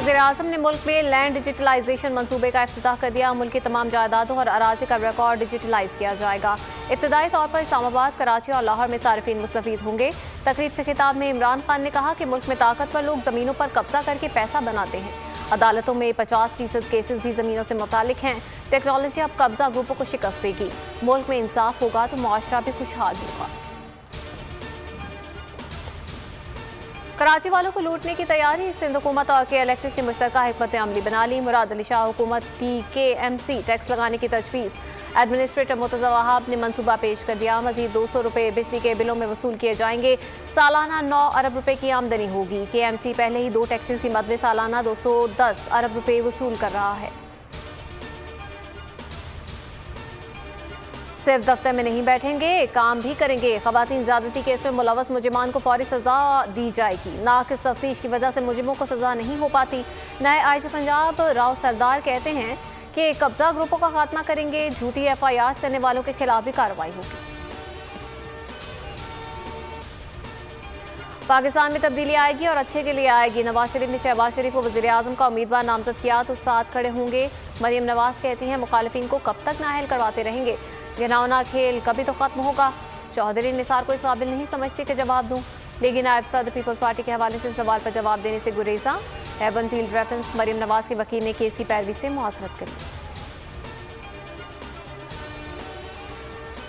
वज़ीर-ए-आज़म ने मुल्क में लैंड डिजिटलाइजेशन मंसूबे का इफ्तिताह कर दिया। मुल्क की तमाम जायदादों और अराज़ी का रिकॉर्ड डिजिटलाइज किया जाएगा। इब्तदाई तौर पर इस्लामाबाद, कराची और लाहौर में सारिफीन मुस्तफ़ीद होंगे। तकरीब से खिताब में इमरान खान ने कहा कि मुल्क में ताकतवर लोग ज़मीनों पर कब्जा करके पैसा बनाते हैं। अदालतों में 50% केसेस भी ज़मीनों से मुतालिक हैं। टेक्नोलॉजी अब कब्जा ग्रुपों को शिकस्त देगी। मुल्क में इंसाफ होगा तो मुआशरा भी खुशहाल होगा। कराची वालों को लूटने की तैयारी। सिंध हुकूमत और के-इलेक्ट्रिक ने मुश्तरका हिकमत अमली बना ली। मुराद अली शाह हुकूमत की KMC टैक्स लगाने की तजवीज़। एडमिनिस्ट्रेटर मुर्तज़ा वहाब ने मनसूबा पेश कर दिया। मजीद 200 रुपये बिजली के बिलों में वसूल किए जाएंगे। सालाना 9 अरब रुपए की आमदनी होगी। KMC पहले ही 2 टैक्सेस की मद में सालाना 210 अरब रुपए वसूल कर रहा है। सिर्फ दफ्तर में नहीं बैठेंगे, काम भी करेंगे। खवातीन ज़्यादती केस में मुलव्वस मुजरिमान को फौरी सजा दी जाएगी। नाक़िस तफ्तीश की वजह से मुजरिमों को सजा नहीं हो पाती। नए IG पंजाब राव सरदार कहते हैं कि कब्जा ग्रुपों का खात्मा करेंगे। झूठी FIR करने वालों के खिलाफ भी कार्रवाई होगी। पाकिस्तान में तब्दीली आएगी और अच्छे के लिए आएगी। नवाज शरीफ ने शहबाज शरीफ को वज़ीर-ए-आज़म का उम्मीदवार नामजद किया तो साथ खड़े होंगे। मरियम नवाज कहती हैं मुखालिफिन को कब तक नाअहल करवाते रहेंगे। घिनौना खेल कभी तो खत्म होगा। चौधरी निसार को इस काबिल नहीं समझती कि जवाब दूं, लेकिन नायब सदर पीपल्स पार्टी के हवाले से सवाल पर जवाब देने से गुरेजा। Avenfield reference. Maryam Nawaz के वकील ने केस की पैरवी से मुआसरत करी।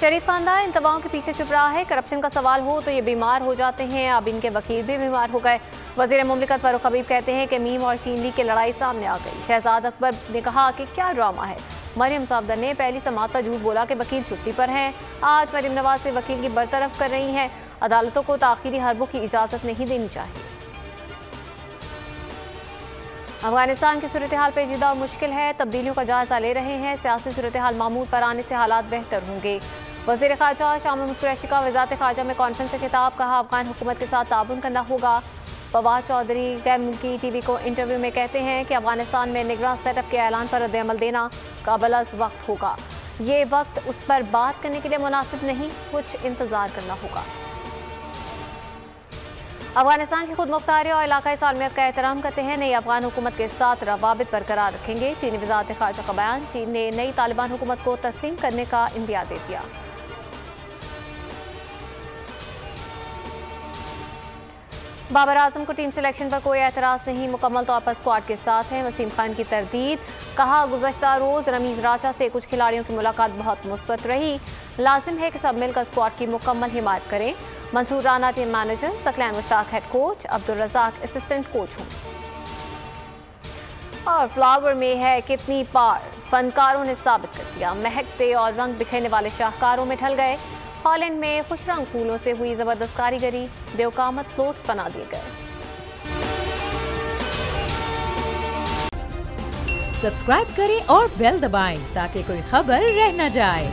शरीफ खानदान इन तबाहों के पीछे छुप रहा है। करप्शन का सवाल हो तो ये बीमार हो जाते हैं। अब इनके वकील भी बीमार हो गए। वज़ीर मुमलिकत फारूक हबीब कहते हैं कि मीम और शीन लीग की लड़ाई सामने आ गई। शहजाद अकबर ने कहा कि क्या ड्रामा है। मरियम सफदर ने पहली समाअत पर झूठ बोला कि वकील छुट्टी पर हैं। आज मरियम नवाज से वकील की बरतरफ कर रही हैं। अदालतों को ताख़ीरी हरबों की इजाज़त नहीं देनी चाहिए। अफगानिस्तान की सूरत हाल पेचीदा और मुश्किल है। तब्दीलियों का जायजा ले रहे हैं। सियासी सूरत हाल मामूल पर आने से हालात बेहतर होंगे। वज़ीर ख़ारजा शाह महमूद कुरैशी का वज़ारत ख़ारजा में कॉन्फ्रेंस से खिताब। कहा अफगान हुकूमत के साथ ताउन करना होगा। फवाद चौधरी गैर मुल्की TV को इंटरव्यू में कहते हैं कि अफगानिस्तान में निगरान सेटअप के ऐलान पर रद्द-ए-अमल देना काबिल अज़ वक्त होगा। ये वक्त उस पर बात करने के लिए मुनासिब नहीं, कुछ इंतज़ार करना होगा। अफगानिस्तान की खुद मुख्तारी और इलाकाई सालमियत का एहतराम करते हैं। नई अफगान हुकूमत के साथ रवाबित बरकरार रखेंगे। चीनी वज़ारत ख़ारजा का बयान। चीन ने नई तालिबान हुकूमत को तस्लीम करने का इंदिया दे दिया। बाबर आजम को टीम सिलेक्शन पर कोई एतराज़ नहीं, मुकम्मल तौर पर स्क्वाड के साथ हैं। वसीम खान की तरदीद। कहा गुज़श्ता रोज़ रमीज़ राजा से कुछ खिलाड़ियों की मुलाकात बहुत मुस्बत रही। लाजिम है कि सब मिलकर स्क्वाड की मुकम्मल हिमायत करें। Mansoor Rana team manager, Saqlain Mushtaq head coach, Abdul Razzaq assistant coach हों। और फ्लावर में है कितनी पार, फनकारों ने साबित कर दिया। महकते और रंग बिखेरने वाले शाहकारों में ढल गए। हॉलैंड में खुश रंग फूलों से हुई जबरदस्त कारीगरी। देवकामत फ्लोट्स बना दिए गए। सब्सक्राइब करें और बेल दबाएं ताकि कोई खबर रह न जाए।